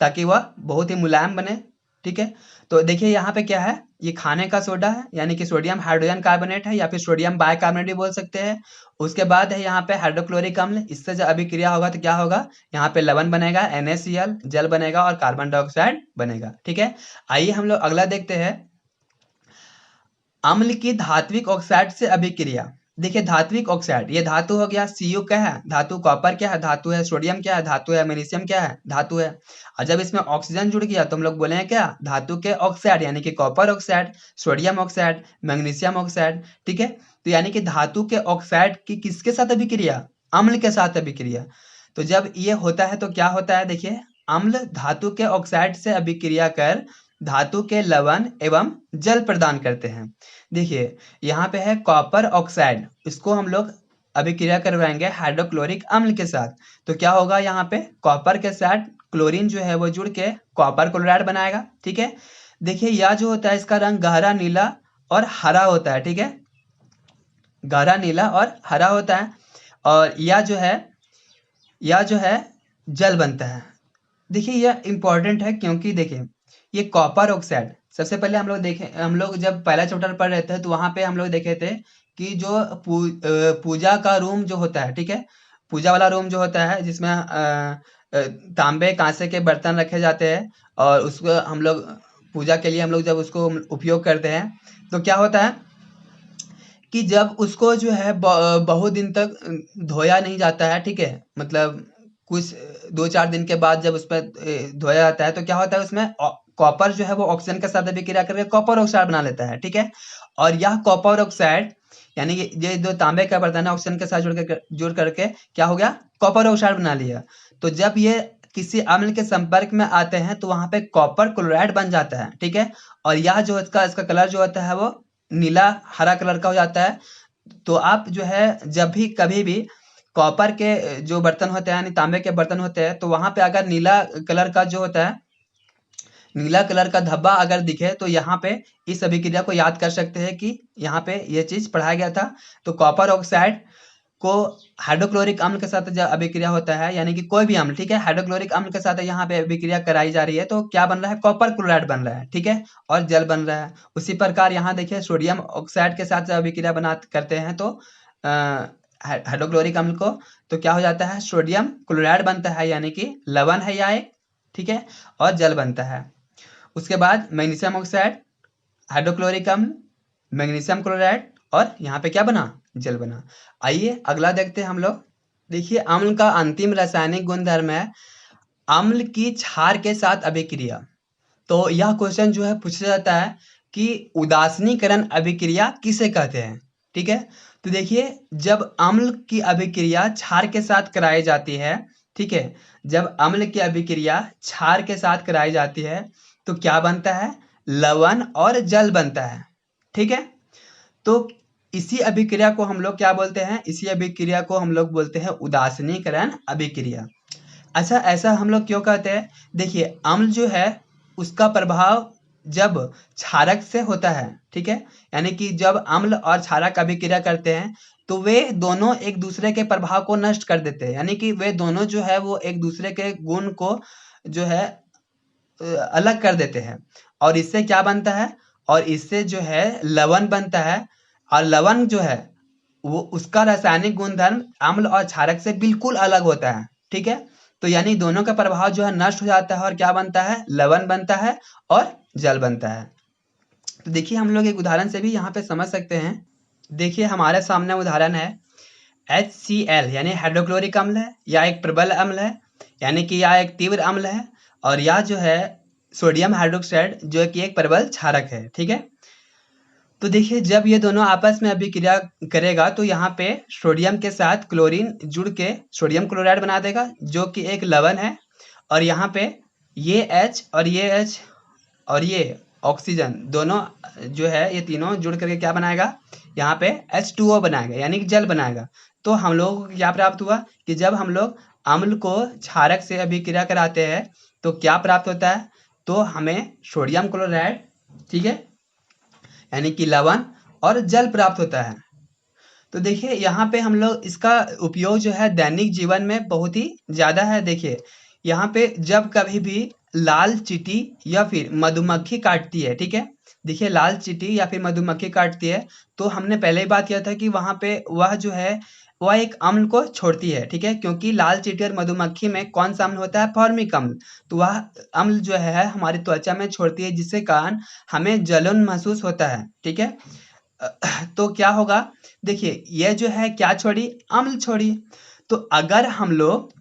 ताकि वह बहुत ही मुलायम बने, ठीक है। तो देखिए यहाँ पे क्या है, ये खाने का सोडा है, यानी कि सोडियम हाइड्रोजन कार्बोनेट है, या फिर सोडियम बाइकार्बोनेट भी बोल सकते हैं। उसके बाद है यहाँ पे हाइड्रोक्लोरिक अम्ल, इससे जब अभिक्रिया होगा तो क्या होगा, यहाँ पे लवण बनेगा NaCl, जल बनेगा और कार्बन डाइऑक्साइड बनेगा, ठीक है। आइए हम लोग अगला देखते हैं, अम्ल की धात्विक ऑक्साइड से अभिक्रिया। देखिए धात्विक ऑक्साइड, ये धातु हो गया, Cu क्या है, धातु, कॉपर क्या है, धातु है, सोडियम क्या है, धातु है, मैग्नीशियम क्या है, धातु है। और जब इसमें ऑक्सीजन जुड़ गया तो हम लोग बोलेंगे क्या, धातु के ऑक्साइड, यानी कि copper oxide, sodium oxide, magnesium oxide, ठीक है। तो यानी कि धातु के ऑक्साइड की किसके साथ अभिक्रिया, अम्ल के साथ अभिक्रिया। तो जब ये होता है तो क्या होता है, देखिए अम्ल धातु के ऑक्साइड से अभिक्रिया कर धातु के लवण एवं जल प्रदान करते हैं। देखिए यहाँ पे है कॉपर ऑक्साइड, इसको हम लोग अभिक्रिया करवाएंगे हाइड्रोक्लोरिक अम्ल के साथ, तो क्या होगा, यहाँ पे कॉपर के साथ क्लोरीन जो है वो जुड़ के कॉपर क्लोराइड बनाएगा, ठीक है। देखिए यह जो होता है इसका रंग गहरा नीला और हरा होता है, ठीक है, गहरा नीला और हरा होता है। और यह जो है जल बनता है। देखिए यह इंपॉर्टेंट है, क्योंकि देखिए ये कॉपर ऑक्साइड, सबसे पहले हम लोग जब पहला चैप्टर पढ़ रहे थे तो वहां पे हम लोग देखे थे कि जो पूजा का रूम जो होता है, ठीक है, पूजा वाला रूम जो होता है, जिसमें तांबे कांसे के बर्तन रखे जाते हैं, और उसको हम लोग पूजा के लिए हम लोग जब उसको उपयोग करते हैं तो क्या होता है कि जब उसको जो है बहुत दिन तक धोया नहीं जाता है, ठीक है, मतलब कुछ 2-4 दिन के बाद जब उस पर धोया जाता है तो क्या होता है, उसमें कॉपर जो है वो ऑक्सीजन के साथ अभिक्रिया करके कॉपर ऑक्साइड बना लेता है, ठीक है। और यह कॉपर ऑक्साइड, यानी ये जो तांबे का बर्तन है ऑक्सीजन के साथ जुड़ करके क्या हो गया, कॉपर ऑक्साइड बना लिया। तो जब ये किसी अम्ल के संपर्क में आते हैं तो वहां पे कॉपर क्लोराइड बन जाता है, ठीक है। और यह जो इसका कलर जो होता है वो नीला हरा कलर का हो जाता है। तो आप जो है जब भी कभी भी कॉपर के जो बर्तन होते हैं यानी तांबे के बर्तन होते हैं, तो वहां पे अगर नीला कलर का जो होता है, नीला कलर का धब्बा अगर दिखे तो यहाँ पे इस अभिक्रिया को याद कर सकते हैं कि यहाँ पे ये चीज पढ़ाया गया था। तो कॉपर ऑक्साइड को हाइड्रोक्लोरिक अम्ल के साथ जब अभिक्रिया होता है, यानी कि कोई भी अम्ल, ठीक है, हाइड्रोक्लोरिक अम्ल के साथ यहाँ पे अभिक्रिया कराई जा रही है तो क्या बन रहा है, कॉपर क्लोराइड बन रहा है, ठीक है, और जल बन रहा है। उसी प्रकार यहाँ देखिए सोडियम ऑक्साइड के साथ जब अभिक्रिया करते हैं तो हाइड्रोक्लोरिक अम्ल को, तो क्या हो जाता है, सोडियम क्लोराइड बनता है, यानी कि लवण है या एक, ठीक है, और जल बनता है। उसके बाद मैग्नीशियम ऑक्साइड, हाइड्रोक्लोरिक अम्ल, मैग्नीशियम क्लोराइड, और यहाँ पे क्या बना, जल बना। आइए अगला देखते हैं हम लोग। देखिए अम्ल का अंतिम रासायनिक गुणधर्म है अम्ल की क्षार के साथ अभिक्रिया। तो यह क्वेश्चन जो है पूछा जाता है कि उदासीनीकरण अभिक्रिया किसे कहते हैं, ठीक है। तो देखिए जब अम्ल की अभिक्रिया क्षार के साथ कराई जाती है, ठीक है, जब अम्ल की अभिक्रिया क्षार के साथ कराई जाती है तो क्या बनता है, लवण और जल बनता है, ठीक है। तो इसी अभिक्रिया को हम लोग क्या बोलते हैं, इसी अभिक्रिया को हम लोग बोलते हैं उदासीनीकरण अभिक्रिया। अच्छा ऐसा हम लोग क्यों कहते हैं, देखिए अम्ल जो है उसका प्रभाव जब क्षारक से होता है, ठीक है, यानी कि जब अम्ल और क्षारक अभिक्रिया करते हैं तो वे दोनों एक दूसरे के प्रभाव को नष्ट कर देते हैं, यानी कि वे दोनों जो है वो एक दूसरे के गुण को जो है अलग कर देते हैं। और इससे क्या बनता है, और इससे जो है लवण बनता है, और लवण जो है वो उसका रासायनिक गुणधर्म अम्ल और क्षारक से बिल्कुल अलग होता है, ठीक है। तो यानी दोनों का प्रभाव जो है नष्ट हो जाता है और क्या बनता है, लवण बनता है और जल बनता है। तो देखिए हम लोग एक उदाहरण से भी यहाँ पे समझ सकते हैं। देखिए हमारे सामने उदाहरण है HCl, यानी हाइड्रोक्लोरिक अम्ल है, या एक प्रबल अम्ल है, यानी कि यह एक तीव्र अम्ल है, और यह जो है सोडियम हाइड्रोक्साइड जो कि एक प्रबल क्षारक है, ठीक है। तो देखिए जब ये दोनों आपस में अभिक्रिया करेगा तो यहाँ पे सोडियम के साथ क्लोरीन जुड़ के सोडियम क्लोराइड बना देगा, जो कि एक लवण है। और यहाँ पे ये H और ये H और ये ऑक्सीजन दोनों जो है ये तीनों जुड़ करके क्या बनाएगा, यहाँ पे H2O बनाएगा, यानी कि जल बनाएगा। तो हम लोगों को क्या प्राप्त हुआ कि जब हम लोग अम्ल को क्षारक से अभिक्रिया कराते हैं तो क्या प्राप्त होता है, तो हमें सोडियम क्लोराइड, ठीक है, यानी कि लवण और जल प्राप्त होता है। तो देखिए यहाँ पे हम लोग इसका उपयोग जो है दैनिक जीवन में बहुत ही ज़्यादा है। देखिए यहाँ पे जब कभी भी लाल चींटी या फिर मधुमक्खी काटती है, ठीक है, देखिए लाल चींटी या फिर मधुमक्खी काटती है तो हमने पहले ही बात किया था कि वहाँ पे वह जो है वह एक अम्ल को छोड़ती है, ठीक है, क्योंकि लाल चींटी और मधुमक्खी में कौन सा अम्ल होता है, फॉर्मिक अम्ल। तो वह अम्ल जो है हमारी त्वचा में छोड़ती है, जिससे कारण हमें जलन महसूस होता है, ठीक है। तो क्या होगा, देखिए ये जो है क्या छोड़ी, अम्ल छोड़ी। तो अगर हम लोग,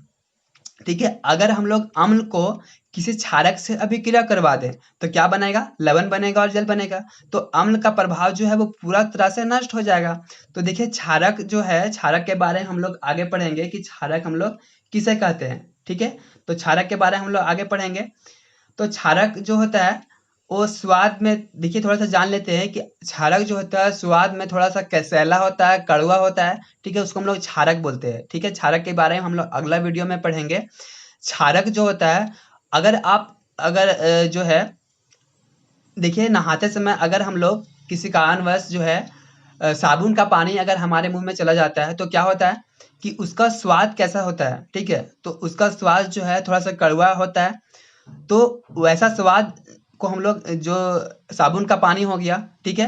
ठीक है, अगर हम लोग अम्ल को किसी क्षारक से अभिक्रिया करवा दें तो क्या बनेगा, लवण बनेगा और जल बनेगा। तो अम्ल का प्रभाव जो है वो पूरा तरह से नष्ट हो जाएगा। तो देखिए क्षारक जो है, क्षारक के बारे में हम लोग आगे पढ़ेंगे कि क्षारक हम लोग किसे कहते हैं, ठीक है। तो क्षारक के बारे में हम लोग आगे पढ़ेंगे। तो क्षारक जो होता है वो स्वाद में, देखिए थोड़ा सा जान लेते हैं कि क्षारक जो होता है स्वाद में थोड़ा सा कसैला होता है, कड़वा होता है, ठीक है, उसको हम लोग क्षारक बोलते हैं, ठीक है। क्षारक के बारे में हम लोग अगला वीडियो में पढ़ेंगे। क्षारक जो होता है, अगर आप अगर जो है देखिए नहाते समय अगर हम लोग किसी कारणवश जो है साबुन का पानी अगर हमारे मुंह में चला जाता है तो क्या होता है कि उसका स्वाद कैसा होता है, ठीक है, तो उसका स्वाद जो है थोड़ा सा कड़वा होता है। तो वैसा स्वाद को हम लोग जो साबुन का पानी हो गया, ठीक है,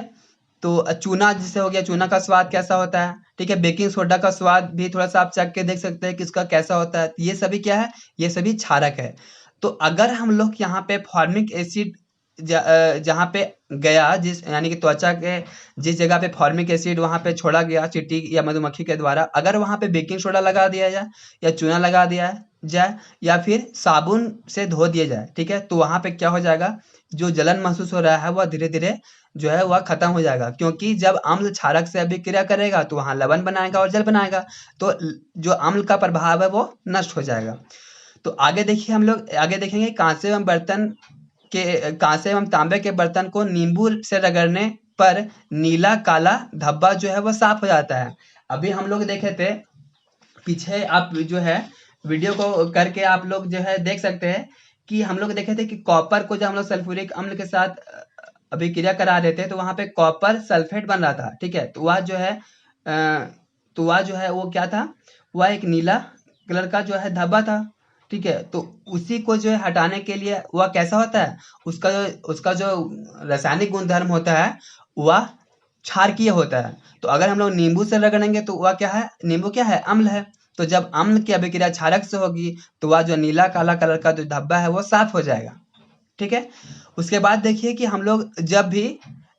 तो चूना जिसे हो गया, चूना का स्वाद कैसा होता है, ठीक है, बेकिंग सोडा का स्वाद भी थोड़ा सा आप चख के देख सकते हैं कि इसका कैसा होता है। ये सभी क्या है, ये सभी क्षारक है। तो अगर हम लोग यहाँ पे फॉर्मिक एसिड जहाँ पे गया, जिस यानी कि त्वचा के जिस जगह पे फॉर्मिक एसिड वहाँ पे छोड़ा गया चींटी या मधुमक्खी के द्वारा, अगर वहाँ पे बेकिंग सोडा लगा दिया जाए या चूना लगा दिया जाए या फिर साबुन से धो दिया जाए, ठीक है, तो वहाँ पे क्या हो जाएगा, जो जलन महसूस हो रहा है वह धीरे धीरे जो है वह खत्म हो जाएगा। क्योंकि जब अम्ल क्षारक से अभिक्रिया करेगा तो वहाँ लवण बनाएगा और जल बनाएगा, तो जो अम्ल का प्रभाव है वो नष्ट हो जाएगा। तो आगे देखिए हम लोग आगे देखेंगे कांसे एवं तांबे के बर्तन को नींबू से रगड़ने पर नीला काला धब्बा जो है वो साफ हो जाता है। अभी हम लोग देखे थे पीछे, आप जो है वीडियो को करके आप लोग जो है देख सकते हैं कि हम लोग देखे थे कि कॉपर को जब हम लोग सल्फ्यूरिक अम्ल के साथ अभिक्रिया करा देते हैं तो वहां पे कॉपर सल्फेट बन रहा था, ठीक है, तो वह जो है तो वह जो है वो क्या था, वह एक नीला कलर का जो है धब्बा था, ठीक है। तो उसी को जो है हटाने के लिए वह कैसा होता है, उसका जो रासायनिक गुणधर्म होता है वह क्षारकीय होता है। तो अगर हम लोग नींबू से रगड़ेंगे तो वह क्या है, नींबू क्या है, अम्ल है। तो जब अम्ल की अभिक्रिया क्षारक से होगी तो वह जो नीला काला कलर का जो धब्बा है वो साफ हो जाएगा, ठीक है। उसके बाद देखिए कि हम लोग जब भी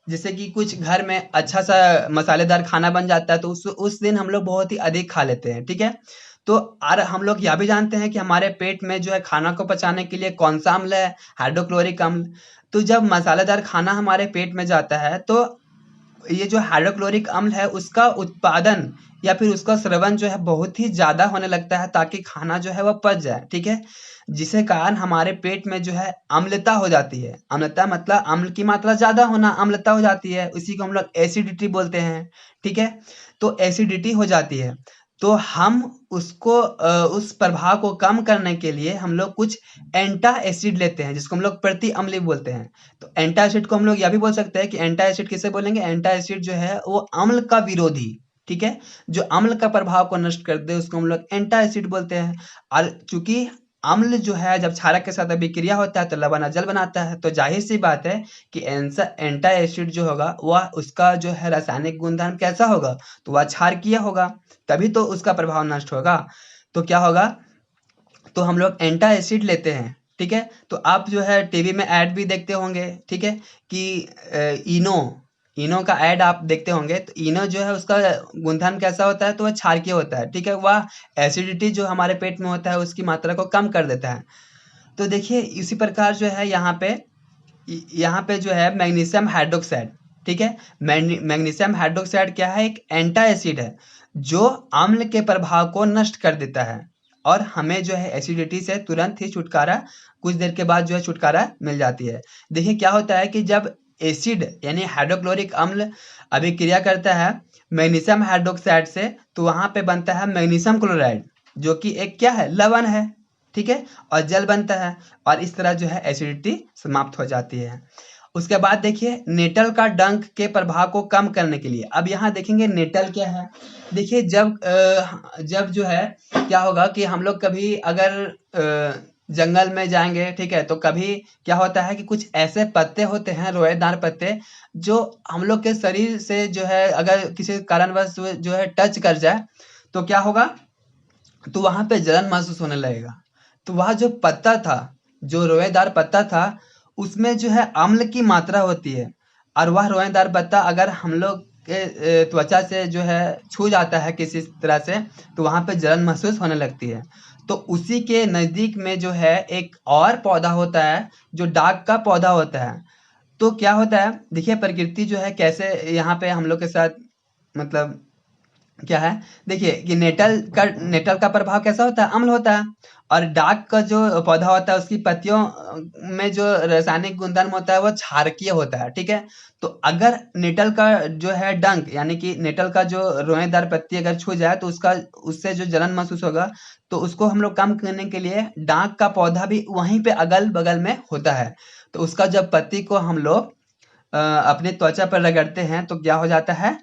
जैसे कि कुछ घर में अच्छा सा मसालेदार खाना बन जाता है तो उस दिन हम लोग बहुत ही अधिक खा लेते हैं, ठीक है। तो और हम लोग यह भी जानते हैं कि हमारे पेट में जो है खाना को पचाने के लिए कौन सा अम्ल है, हाइड्रोक्लोरिक अम्ल। तो जब मसालेदार खाना हमारे पेट में जाता है तो ये जो हाइड्रोक्लोरिक अम्ल है उसका उत्पादन या फिर उसका स्रवन जो है बहुत ही ज़्यादा होने लगता है ताकि खाना जो है वह पच जाए, ठीक है। जिसके कारण हमारे पेट में जो है अम्लता हो जाती है। अम्लता मतलब अम्ल की मात्रा ज़्यादा होना, अम्लता हो जाती है, उसी को हम लोग एसिडिटी बोलते हैं, ठीक है। तो एसिडिटी हो जाती है तो हम उस प्रभाव को कम करने के लिए हम लोग कुछ एंटा एसिड लेते हैं जिसको हम लोग प्रति अम्लीय बोलते हैं। तो एंटा एसिड को हम लोग यह भी बोल सकते हैं कि एंटा एसिड किसे बोलेंगे, एंटा एसिड जो है वो अम्ल का विरोधी, ठीक है, जो अम्ल का प्रभाव को नष्ट कर दे उसको हम लोग एंटा एसिड बोलते हैं। और चूंकि अम्ल जो है जब क्षारक के साथ अभिक्रिया होता है तो लवण और जल बनाता है, तो जाहिर सी बात है कि एंटा एसिड जो होगा वह उसका जो है रासायनिक गुणधर्म कैसा होगा, तो वह क्षारकीय होगा, तभी तो उसका प्रभाव नष्ट होगा। तो क्या होगा, तो हम लोग एंटा एसिड लेते हैं, ठीक है। तो आप जो है टीवी में ऐड भी देखते होंगे, ठीक है, कि इनो इनो का ऐड आप देखते होंगे। तो इनो जो है उसका गुणधर्म कैसा होता है, तो वह क्षारकीय होता है, ठीक है, वह एसिडिटी जो हमारे पेट में होता है उसकी मात्रा को कम कर देता है। तो देखिए इसी प्रकार जो है यहाँ पे जो है मैग्नीशियम हाइड्रोक्साइड, ठीक है। मैग्नीशियम हाइड्रोक्साइड क्या है, एक एंटा एसिड है जो अम्ल के प्रभाव को नष्ट कर देता है और हमें जो है एसिडिटी से तुरंत ही छुटकारा, कुछ देर के बाद जो है छुटकारा मिल जाती है। देखिए क्या होता है कि जब एसिड यानी हाइड्रोक्लोरिक अम्ल अभिक्रिया करता है मैग्नीशियम हाइड्रोक्साइड से, तो वहां पे बनता है मैग्नीशियम क्लोराइड जो कि एक क्या है, लवण है, ठीक है, और जल बनता है और इस तरह जो है एसिडिटी समाप्त हो जाती है। उसके बाद देखिए नेटल का डंक के प्रभाव को कम करने के लिए, अब यहाँ देखेंगे नेटल क्या है। देखिए जब जो है क्या होगा कि हम लोग कभी अगर जंगल में जाएंगे, ठीक है, तो कभी क्या होता है कि कुछ ऐसे पत्ते होते हैं, रोएदार पत्ते, जो हम लोग के शरीर से जो है अगर किसी कारणवश जो है टच कर जाए तो क्या होगा, तो वहां पे जलन महसूस होने लगेगा। तो वह जो पत्ता था, जो रोएदार पत्ता था, उसमें जो है अम्ल की मात्रा होती है और वह रोएदार पत्ता अगर हम लोग के त्वचा से जो है छू जाता है किसी तरह से, तो वहां पे जलन महसूस होने लगती है। तो उसी के नजदीक में जो है एक और पौधा होता है जो डाक का पौधा होता है। तो क्या होता है, देखिए प्रकृति जो है कैसे यहाँ पे हम लोग के साथ मतलब क्या है, देखिए कि नेटल का प्रभाव कैसा होता है, अम्ल होता है, और डाक का जो पौधा होता है उसकी पत्तियों में जो रासायनिक गुणधर्म होता है वो क्षारकीय होता है, ठीक है। तो अगर नेटल का जो है डंक यानी कि नेटल का जो रोएदार पत्ती अगर छू जाए तो उससे जो जलन महसूस होगा, तो उसको हम लोग कम करने के लिए डाक का पौधा भी वहीं पे अगल बगल में होता है। तो उसका जब पत्ती को हम लोग अपने त्वचा पर रगड़ते हैं तो क्या हो जाता है,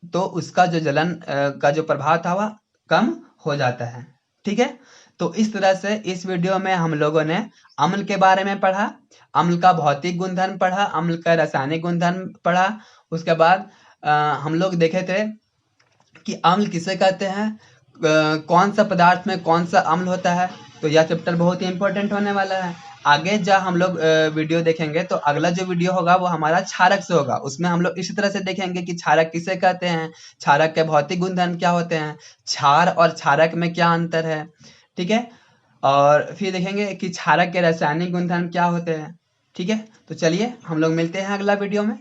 तो उसका जो जलन का जो प्रभाव था वह कम हो जाता है, ठीक है। तो इस तरह से इस वीडियो में हम लोगों ने अम्ल के बारे में पढ़ा, अम्ल का भौतिक गुणधर्म पढ़ा, अम्ल का रासायनिक गुणधर्म पढ़ा। उसके बाद हम लोग देखे थे कि अम्ल किसे कहते हैं, कौन सा पदार्थ में कौन सा अम्ल होता है। तो यह चैप्टर बहुत ही इंपॉर्टेंट होने वाला है। आगे जब हम लोग वीडियो देखेंगे तो अगला जो वीडियो होगा वो हमारा क्षारक से होगा। उसमें हम लोग इसी तरह से देखेंगे कि क्षारक किसे कहते हैं, क्षारक के भौतिक गुणधर्म क्या होते हैं, क्षार और क्षारक में क्या अंतर है, ठीक है। और फिर देखेंगे कि क्षारक के रासायनिक गुणधर्म क्या होते हैं, ठीक है। तो चलिए हम लोग मिलते हैं अगला वीडियो में।